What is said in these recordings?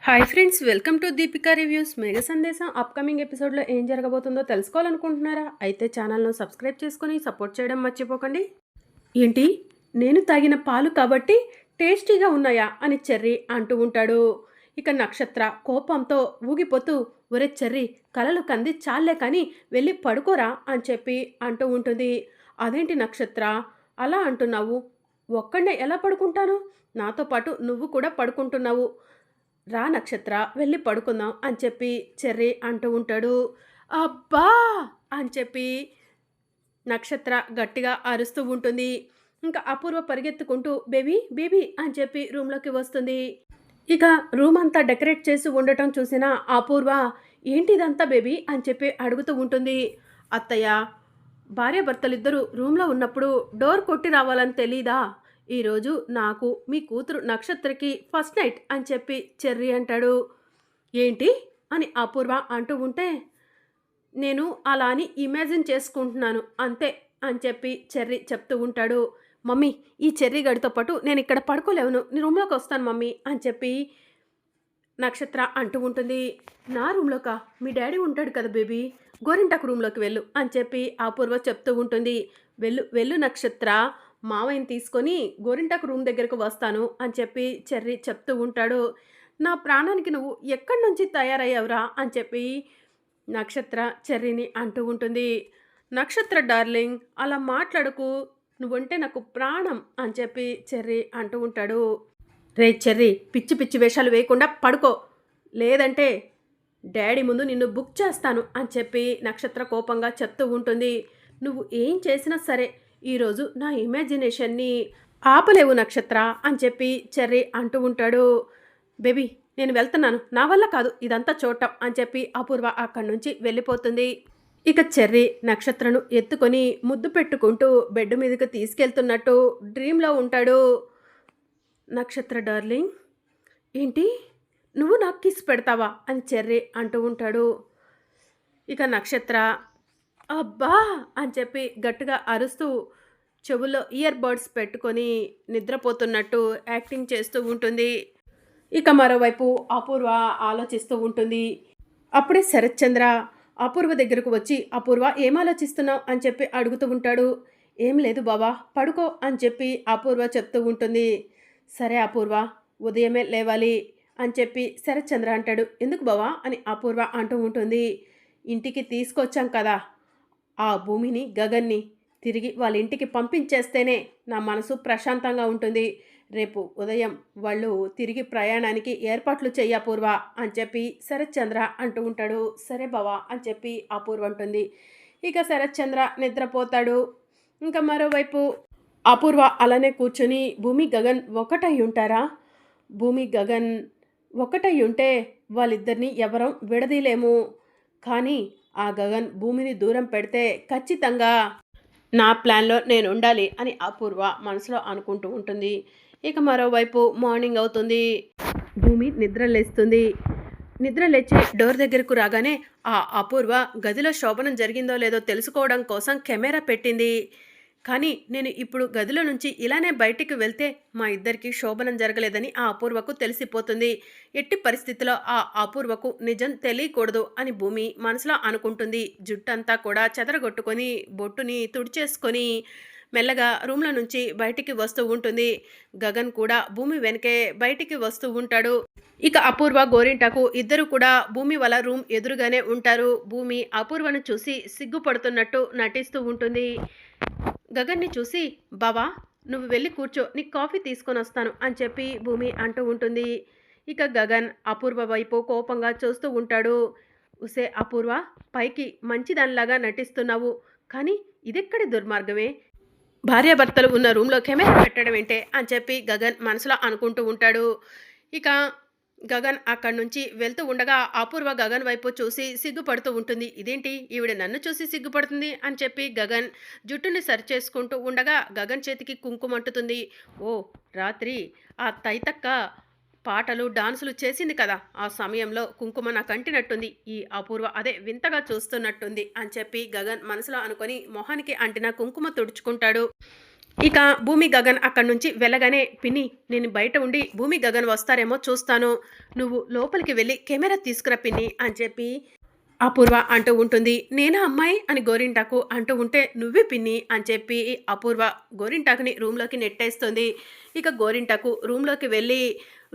Hi friends, welcome to Deepika reviews. మేఘ సందేశం upcoming ఎపిసోడ్లో ఏం జరగబోతుందో తెలుసుకోవాలనుకుంటున్నారా? అయితే ఛానల్ను సబ్స్క్రైబ్ చేసుకొని సపోర్ట్ చేయడం మర్చిపోకండి. ఏంటి, నేను తాగిన పాలు కాబట్టి టేస్టీగా ఉన్నాయా అని చెర్రీ అంటూ ఉంటాడు. ఇక నక్షత్ర కోపంతో ఊగిపోతూ, ఒరే చెర్రీ, కలలు కంది చాలే కానీ వెళ్ళి పడుకోరా అని చెప్పి అంటూ ఉంటుంది. అదేంటి నక్షత్ర అలా అంటున్నావు? ఒక్కడే ఎలా పడుకుంటాను? నాతో పాటు నువ్వు కూడా పడుకుంటున్నావు. రా నక్షత్ర, వెళ్ళి పడుకుందాం అని చెప్పి చెర్రీ అంటూ ఉంటాడు. అబ్బా అని చెప్పి నక్షత్ర గట్టిగా అరుస్తూ ఉంటుంది. ఇంకా అపూర్వ పరిగెత్తుకుంటూ బేబీ బేబీ అని చెప్పి రూమ్లోకి వస్తుంది. ఇక రూమ్ అంతా డెకరేట్ చేసి ఉండటం చూసిన అపూర్వ, ఏంటిదంతా బేబీ అని చెప్పి అడుగుతూ ఉంటుంది. అత్తయ్య, భార్యాభర్తలిద్దరూ రూమ్లో ఉన్నప్పుడు డోర్ కొట్టి రావాలని తెలీదా? ఈరోజు నాకు మీ కూతురు నక్షత్రకి ఫస్ట్ నైట్ అని చెప్పి చెర్రీ అంటాడు. ఏంటి అని అపూర్వ అంటూ ఉంటే, నేను అలా అని ఇమాజిన్ చేసుకుంటున్నాను అంతే అని చెప్పి చెర్రీ చెప్తూ ఉంటాడు. మమ్మీ, ఈ చెర్రీ గడితో పాటు నేను ఇక్కడ పడుకోలేవును, నీ రూమ్లోకి వస్తాను మమ్మీ అని చెప్పి నక్షత్ర అంటూ ఉంటుంది. నా రూమ్లోకా? మీ డాడీ ఉంటాడు కదా బేబీ, గోరింటాకు రూమ్లోకి వెళ్ళు అని చెప్పి అపూర్వ చెప్తూ ఉంటుంది. వెళ్ళు వెళ్ళు నక్షత్ర, మావయ్యని తీసుకొని గోరింటాకు రూమ్ దగ్గరకు వస్తాను అని చెప్పి చెర్రీ చెప్తూ ఉంటాడు. నా ప్రాణానికి నువ్వు ఎక్కడి నుంచి తయారయ్యావురా అని చెప్పి నక్షత్ర చెర్రీని అంటూ ఉంటుంది. నక్షత్ర డార్లింగ్, అలా మాట్లాడకు, నువ్వంటే నాకు ప్రాణం అని చెప్పి చెర్రీ అంటూ ఉంటాడు. రే చెర్రీ, పిచ్చి పిచ్చి వేషాలు వేయకుండా పడుకో, లేదంటే డాడీ ముందు నిన్ను బుక్ చేస్తాను అని చెప్పి నక్షత్ర కోపంగా చెప్తూ ఉంటుంది. నువ్వు ఏం చేసినా సరే ఈరోజు నా ఇమాజినేషన్ని ఆపలేవు నక్షత్ర అని చెప్పి చెర్రీ అంటూ ఉంటాడు. బేబీ, నేను వెళ్తున్నాను, నా వల్ల కాదు ఇదంతా చూడటం అని చెప్పి అపూర్వ అక్కడి నుంచి వెళ్ళిపోతుంది. ఇక చెర్రీ నక్షత్రను ఎత్తుకొని ముద్దు పెట్టుకుంటూ బెడ్ మీదకి తీసుకెళ్తున్నట్టు డ్రీమ్లో ఉంటాడు. నక్షత్ర డార్లింగ్, ఏంటి, నువ్వు నాకు కిస్ పెడతావా అని చెర్రీ అంటూ ఉంటాడు. ఇక నక్షత్ర అబ్బా అని చెప్పి గట్టిగా అరుస్తూ చెవుల్లో ఇయర్ బడ్స్ పెట్టుకొని నిద్రపోతున్నట్టు యాక్టింగ్ చేస్తూ ఉంటుంది. ఇక మరోవైపు అపూర్వ ఆలోచిస్తూ ఉంటుంది. అప్పుడే శరత్చంద్ర అపూర్వ దగ్గరకు వచ్చి, అపూర్వ ఏం ఆలోచిస్తున్నావు అని చెప్పి అడుగుతూ ఉంటాడు. ఏం లేదు బావా, పడుకో అని చెప్పి అపూర్వ చెప్తూ ఉంటుంది. సరే అపూర్వ, ఉదయమే లేవాలి అని చెప్పి శరత్చంద్ర అంటాడు. ఎందుకు బావా అని అపూర్వ అంటూ ఉంటుంది. ఇంటికి తీసుకొచ్చాం కదా ఆ భూమిని, గగన్ని తిరిగి వాళ్ళ ఇంటికి పంపించేస్తేనే నా మనసు ప్రశాంతంగా ఉంటుంది. రేపు ఉదయం వాళ్ళు తిరిగి ప్రయాణానికి ఏర్పాట్లు చెయ్యి అపూర్వ అని చెప్పి శరత్చంద్ర అంటూ ఉంటాడు. సరే బావా అని చెప్పి అపూర్వ అంటుంది. ఇక శరత్చంద్ర నిద్రపోతాడు. ఇంకా మరోవైపు అపూర్వ అలానే కూర్చుని, భూమి గగన్ ఒకటై ఉంటారా? భూమి గగన్ ఒకటై ఉంటే వాళ్ళిద్దరినీ ఎవరం విడదీలేము. కానీ ఆ గగన్ భూమిని దూరం పెడితే ఖచ్చితంగా నా ప్లాన్లో నేను ఉండాలి అని అపూర్వ మనసులో అనుకుంటూ ఉంటుంది. ఇక మరోవైపు మార్నింగ్ అవుతుంది. భూమి నిద్రలేస్తుంది. నిద్ర లేచి డోర్ దగ్గరకు రాగానే ఆ అపూర్వ గదిలో శోభనం జరిగిందో లేదో తెలుసుకోవడం కోసం కెమెరా పెట్టింది. కానీ నేను ఇప్పుడు గదిలో నుంచి ఇలానే బయటికి వెళ్తే మా ఇద్దరికి శోభనం జరగలేదని ఆ అపూర్వకు తెలిసిపోతుంది. ఎట్టి పరిస్థితిలో ఆ అపూర్వకు నిజం తెలియకూడదు అని భూమి మనసులో అనుకుంటుంది. జుట్టంతా కూడా చెదరగొట్టుకొని బొట్టుని తుడిచేసుకొని మెల్లగా రూమ్లో నుంచి బయటికి వస్తూ ఉంటుంది. గగన్ కూడా భూమి వెనకే బయటికి వస్తూ ఉంటాడు. ఇక అపూర్వ గోరింటాకు ఇద్దరు కూడా భూమి వాళ్ళ రూమ్ ఎదురుగానే ఉంటారు. భూమి అపూర్వను చూసి సిగ్గుపడుతున్నట్టు నటిస్తూ ఉంటుంది. గగన్ని చూసి, బావా నువ్వు వెళ్ళి కూర్చో, నీకు కాఫీ తీసుకొని వస్తాను అని చెప్పి భూమి అంటూ ఉంటుంది. ఇక గగన్ అపూర్వ వైపు కోపంగా చూస్తూ ఉంటాడు. ఉసే అపూర్వ, పైకి మంచిదానిలాగా నటిస్తున్నావు, కానీ ఇదెక్కడి దుర్మార్గమే, భార్యాభర్తలు ఉన్న రూమ్లో కెమెరా పెట్టడం ఏంటే అని చెప్పి గగన్ మనసులో అనుకుంటూ ఉంటాడు. ఇక గగన్ అక్కడి నుంచి వెళ్తూ ఉండగా అపూర్వ గగన్ వైపు చూసి సిగ్గుపడుతూ ఉంటుంది. ఇదేంటి, ఈవిడ నన్ను చూసి సిగ్గుపడుతుంది అని చెప్పి గగన్ జుట్టుని సరి చేసుకుంటూ ఉండగా గగన్ చేతికి కుంకుమ అంటుతుంది. ఓ, రాత్రి ఆ తైతక్క పాటలు డాన్సులు చేసింది కదా, ఆ సమయంలో కుంకుమ నాకు అంటినట్టుంది, ఈ అపూర్వ అదే వింతగా చూస్తున్నట్టుంది అని చెప్పి గగన్ మనసులో అనుకొని మొహానికి అంటిన కుంకుమ తుడుచుకుంటాడు. ఇక భూమి గగన్ అక్కడి నుంచి వెళ్ళగానే పిన్ని నేను బయట ఉండి భూమి గగన్ వస్తారేమో చూస్తాను, నువ్వు లోపలికి వెళ్ళి కెమెరా తీసుకురా పిన్ని అని చెప్పి అపూర్వ అంటూ ఉంటుంది. నేనా అమ్మాయి అని గోరింటాకు అంటూ ఉంటే నువ్వే పిన్ని అని చెప్పి అపూర్వ గోరింటాకుని రూమ్లోకి నెట్టేస్తుంది. ఇక గోరింటాకు రూమ్లోకి వెళ్ళి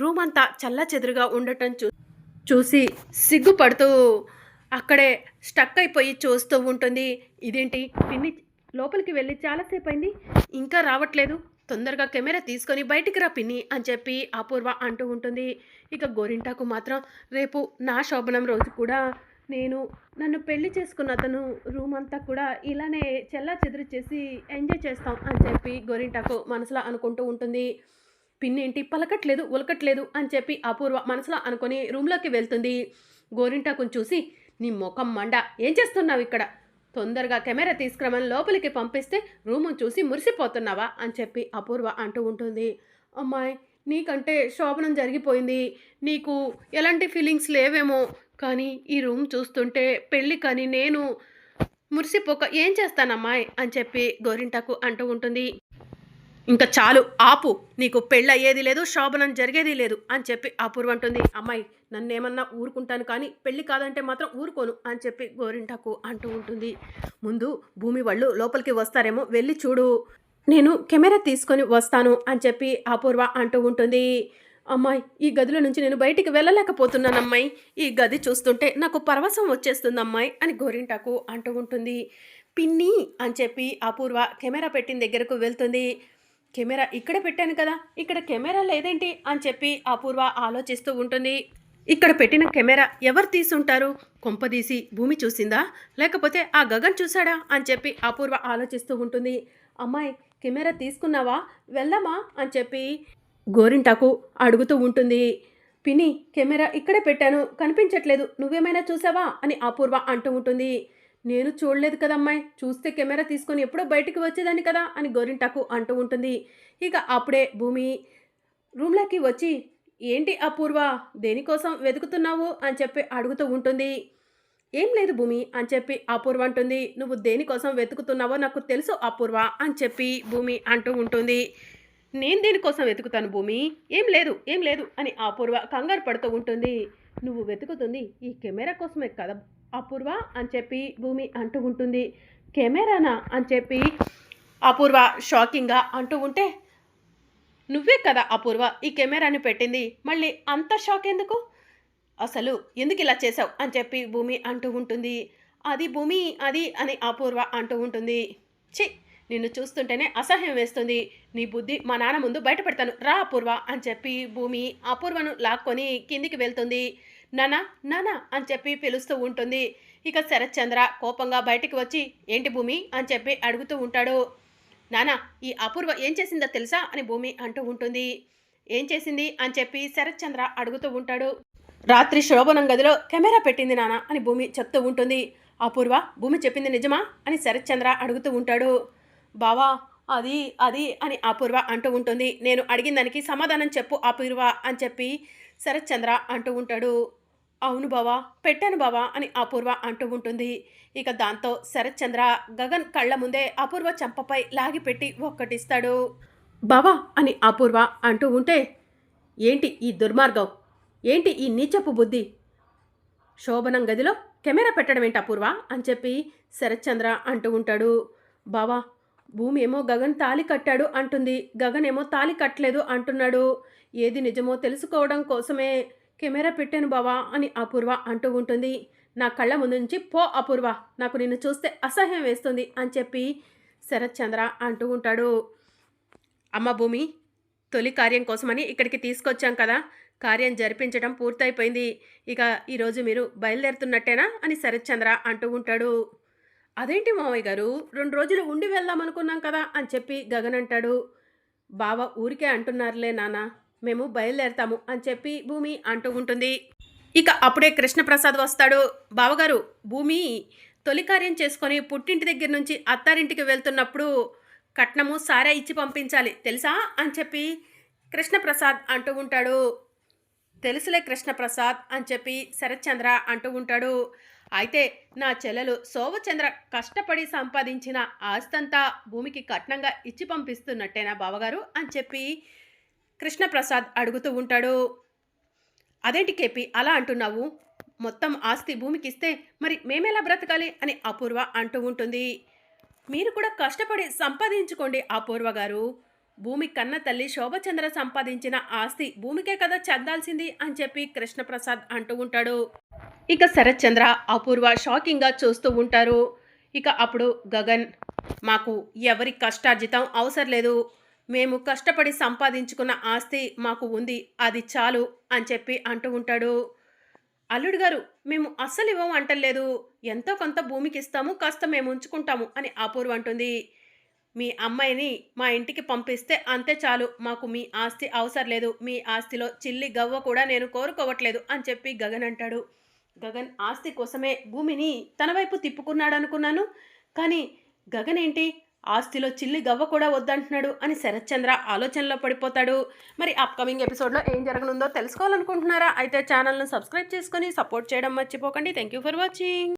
రూమ్ అంతా చల్లాచెదురుగా ఉండటం చూసి సిగ్గుపడుతూ అక్కడే స్టక్ అయిపోయి చూస్తూ ఉంటుంది. ఇదేంటి పిన్ని లోపలికి వెళ్ళి చాలాసేపు అయింది ఇంకా రావట్లేదు, తొందరగా కెమెరా తీసుకొని బయటికి రా పిన్ని అని చెప్పి అపూర్వ అంటూ ఉంటుంది. ఇక గోరింటాకు మాత్రం రేపు నా శోభనం రోజు కూడా నన్ను పెళ్లి చేసుకున్న అతను రూమ్ అంతా కూడా ఇలానే చెల్లా చెదురు చేసి ఎంజాయ్ చేస్తాం అని చెప్పి గోరింటాకు మనసులో అనుకుంటూ ఉంటుంది. పిన్ని ఏంటి పలకట్లేదు ఉలకట్లేదు అని చెప్పి అపూర్వ మనసులో అనుకొని రూమ్లోకి వెళ్తుంది. గోరింటాకుని చూసి నీ ముఖం మండ, ఏం చేస్తున్నావు ఇక్కడ, తొందరగా కెమెరా తీసుకురమని లోపలికి పంపిస్తే రూమును చూసి మురిసిపోతున్నావా అని చెప్పి అపూర్వ అంటూ ఉంటుంది. అమ్మాయి నీకంటే శోభనం జరిగిపోయింది, నీకు ఎలాంటి ఫీలింగ్స్ లేవేమో, కానీ ఈ రూమ్ చూస్తుంటే పెళ్ళి కానీ నేను మురిసిపోక ఏం చేస్తానమ్మాయి అని చెప్పి గోరింటాకు అంటూ ఉంటుంది. ఇంకా చాలు ఆపు, నీకు పెళ్ళి అయ్యేది లేదు శోభనం జరిగేది లేదు అని చెప్పి అపూర్వ అంటుంది. అమ్మాయి నన్నేమన్నా ఊరుకుంటాను కానీ పెళ్ళి కాదంటే మాత్రం ఊరుకోను అని చెప్పి గోరింటాకు అంటూ ఉంటుంది. ముందు భూమి వాళ్ళు లోపలికి వస్తారేమో వెళ్ళి చూడు, నేను కెమెరా తీసుకొని వస్తాను అని చెప్పి అపూర్వ అంటూ ఉంటుంది. అమ్మాయి ఈ గదిలో నుంచి నేను బయటికి వెళ్ళలేకపోతున్నాను అమ్మాయి, ఈ గది చూస్తుంటే నాకు పరవశం వచ్చేస్తుంది అమ్మాయి అని గోరింటాకు అంటూ ఉంటుంది. పిన్ని అని చెప్పి అపూర్వ కెమెరా పెట్టిన దగ్గరకు వెళ్తుంది. కెమెరా ఇక్కడ పెట్టాను కదా, ఇక్కడ కెమెరా లేదేంటి అని చెప్పి అపూర్వ ఆలోచిస్తూ ఉంటుంది. ఇక్కడ పెట్టిన కెమెరా ఎవరు తీసుంటారు, కొంపదీసి భూమి చూసిందా లేకపోతే ఆ గగన్ చూసాడా అని చెప్పి అపూర్వ ఆలోచిస్తూ ఉంటుంది. అమ్మాయి కెమెరా తీసుకున్నావా వెళ్దామా అని చెప్పి గోరింటాకు అడుగుతూ ఉంటుంది. పిన్ని కెమెరా ఇక్కడే పెట్టాను కనిపించట్లేదు, నువ్వేమైనా చూసావా అని అపూర్వ అంటూ ఉంటుంది. నేను చూడలేదు కదమ్మాయి, చూస్తే కెమెరా తీసుకొని ఎప్పుడో బయటికి వచ్చేదాన్ని కదా అని గోరింటాకు అంటూ ఉంటుంది. ఇక అప్పుడే భూమి రూమ్లోకి వచ్చి ఏంటి అపూర్వ దేనికోసం వెతుకుతున్నావు అని చెప్పి అడుగుతూ ఉంటుంది. ఏం లేదు భూమి అని చెప్పి అపూర్వ అంటుంది. నువ్వు దేనికోసం వెతుకుతున్నావో నాకు తెలుసు అపూర్వ అని చెప్పి భూమి అంటూ ఉంటుంది. నేను దేనికోసం వెతుకుతాను భూమి, ఏం లేదు అని అపూర్వ కంగారు పడుతూ ఉంటుంది. నువ్వు వెతుకుతుంది ఈ కెమెరా కోసమే కదా అపూర్వ అని చెప్పి భూమి అంటూ ఉంటుంది. కెమెరానా అని చెప్పి అపూర్వ షాకింగ్గా అంటూ ఉంటే నువ్వే కదా అపూర్వ ఈ కెమెరాని పెట్టింది, మళ్ళీ అంత షాక్ ఎందుకు, అసలు ఎందుకు ఇలా చేసావు అని చెప్పి భూమి అంటూ ఉంటుంది. అది భూమి అది అని అపూర్వ అంటూ ఉంటుంది. ఛీ నిన్ను చూస్తుంటేనే అసహ్యం వేస్తుంది, నీ బుద్ధి మా నాన్న ముందు బయట పెడతాను రా అపూర్వ అని చెప్పి భూమి అపూర్వను లాక్కొని కిందికి వెళ్తుంది. నానా నానా అని చెప్పి పిలుస్తూ ఉంటుంది. ఇక శరత్చంద్ర కోపంగా బయటికి వచ్చి ఏంటి భూమి అని చెప్పి అడుగుతూ ఉంటాడు. నానా ఈ అపూర్వ ఏం చేసిందో తెలుసా అని భూమి అంటూ ఉంటుంది. ఏం చేసింది అని చెప్పి శరత్చంద్ర అడుగుతూ ఉంటాడు. రాత్రి శోభనం గదిలో కెమెరా పెట్టింది నానా అని భూమి చెప్తూ ఉంటుంది. అపూర్వ భూమి చెప్పింది నిజమా అని శరత్చంద్ర అడుగుతూ ఉంటాడు. బావా అది అది అని అపూర్వ అంటూ ఉంటుంది. నేను అడిగిన దానికి సమాధానం చెప్పు అపూర్వ అని చెప్పి శరత్చంద్ర అంటూ ఉంటాడు. అవును బావా పెట్టాను బావా అని అపూర్వ అంటూ ఉంటుంది. ఇక దాంతో శరత్చంద్ర గగన్ కళ్ళ ముందే అపూర్వ చెంపపై లాగిపెట్టి ఒక్కటిస్తాడు. బావా అని అపూర్వ అంటూ ఉంటే ఏంటి ఈ దుర్మార్గం, ఏంటి ఈ నీచపు బుద్ధి, శోభనం గదిలో కెమెరా పెట్టడం ఏంటి అపూర్వ అని చెప్పి శరత్చంద్ర అంటూ ఉంటాడు. బావా భూమి ఏమో గగన్ తాళి కట్టాడు అంటుంది, గగన్ ఏమో తాళి కట్టలేదు అంటున్నాడు, ఏది నిజమో తెలుసుకోవడం కోసమే కెమెరా పెట్టాను బావా అని అపూర్వ అంటూ ఉంటుంది. నా కళ్ళ ముందు నుంచి పో అపూర్వ, నాకు నిన్ను చూస్తే అసహ్యం వేస్తుంది అని చెప్పి శరత్చంద్ర అంటూ ఉంటాడు. అమ్మ భూమి తొలి కార్యం కోసమని ఇక్కడికి తీసుకొచ్చాం కదా, కార్యం జరిపించడం పూర్తయిపోయింది, ఇక ఈరోజు మీరు బయలుదేరుతున్నట్టేనా అని శరత్చంద్ర అంటూ ఉంటాడు. అదేంటి మావయ్య గారు 2 రోజులు ఉండి వెళ్దాం అనుకున్నాం కదా అని చెప్పి గగన్ అంటాడు. బావ ఊరికే అంటున్నారులే నాన్న, మేము బయలుదేరతాము అని చెప్పి భూమి అంటూ ఉంటుంది. ఇక అప్పుడే కృష్ణప్రసాద్ వస్తాడు. బావగారు భూమి తొలి కార్యం చేసుకొని పుట్టింటి దగ్గర నుంచి అత్తారింటికి వెళ్తున్నప్పుడు కట్నము సారా ఇచ్చి పంపించాలి తెలుసా అని చెప్పి కృష్ణప్రసాద్ అంటూ ఉంటాడు. తెలుసులే కృష్ణప్రసాద్ అని చెప్పి శరత్చంద్ర అంటూ ఉంటాడు. అయితే నా చెల్లెలు శోభచంద్ర కష్టపడి సంపాదించిన ఆస్తంతా భూమికి కట్నంగా ఇచ్చి పంపిస్తున్నట్టేనా బావగారు అని చెప్పి కృష్ణప్రసాద్ అడుగుతూ ఉంటాడు. అదేంటి కేపి అలా అంటున్నావు? మొత్తం ఆస్తి భూమికిస్తే మరి మేమెలా బ్రతకాలి అని అపూర్వ అంటూ ఉంటుంది. మీరు కూడా కష్టపడి సంపాదించుకోండి అపూర్వ గారు. భూమి కన్న తల్లి శోభచంద్ర సంపాదించిన ఆస్తి భూమికే కదా చెందాల్సింది అని చెప్పి కృష్ణప్రసాద్ అంటూ ఉంటాడు. ఇక శరత్చంద్ర అపూర్వ షాకింగ్గా చూస్తూ ఉంటారు. ఇక అప్పుడు గగన్, మాకు ఎవరి కష్టార్జితం అవసరం లేదు, మేము కష్టపడి సంపాదించుకున్న ఆస్తి మాకు ఉంది, అది చాలు అని చెప్పి అంటూ ఉంటాడు. అల్లుడు గారు, మేము అస్సలు ఇవ్వము అంటలేదు, ఎంతో కొంత భూమికి ఇస్తాము, కాస్త మేము ఉంచుకుంటాము అని అపూర్వ అంటుంది. మీ అమ్మాయిని మా ఇంటికి పంపిస్తే అంతే చాలు, మాకు మీ ఆస్తి అవసరం లేదు, మీ ఆస్తిలో చిల్లి గవ్వ కూడా నేను కోరుకోవట్లేదు అని చెప్పి గగన్ అంటాడు. గగన్ ఆస్తి కోసమే భూమిని తన వైపు తిప్పుకున్నాడు అనుకున్నాను, కానీ గగన్ ఏంటి ఆస్తిలో చిల్లి గవ్వ కూడా వద్దంటున్నాడు అని శరత్చంద్ర ఆలోచనలో పడిపోతాడు. మరి అప్కమింగ్ ఎపిసోడ్లో ఏం జరగనుందో తెలుసుకోవాలనుకుంటున్నారా? అయితే ఛానల్ను సబ్స్క్రైబ్ చేసుకొని సపోర్ట్ చేయడం మర్చిపోకండి. Thank you for watching.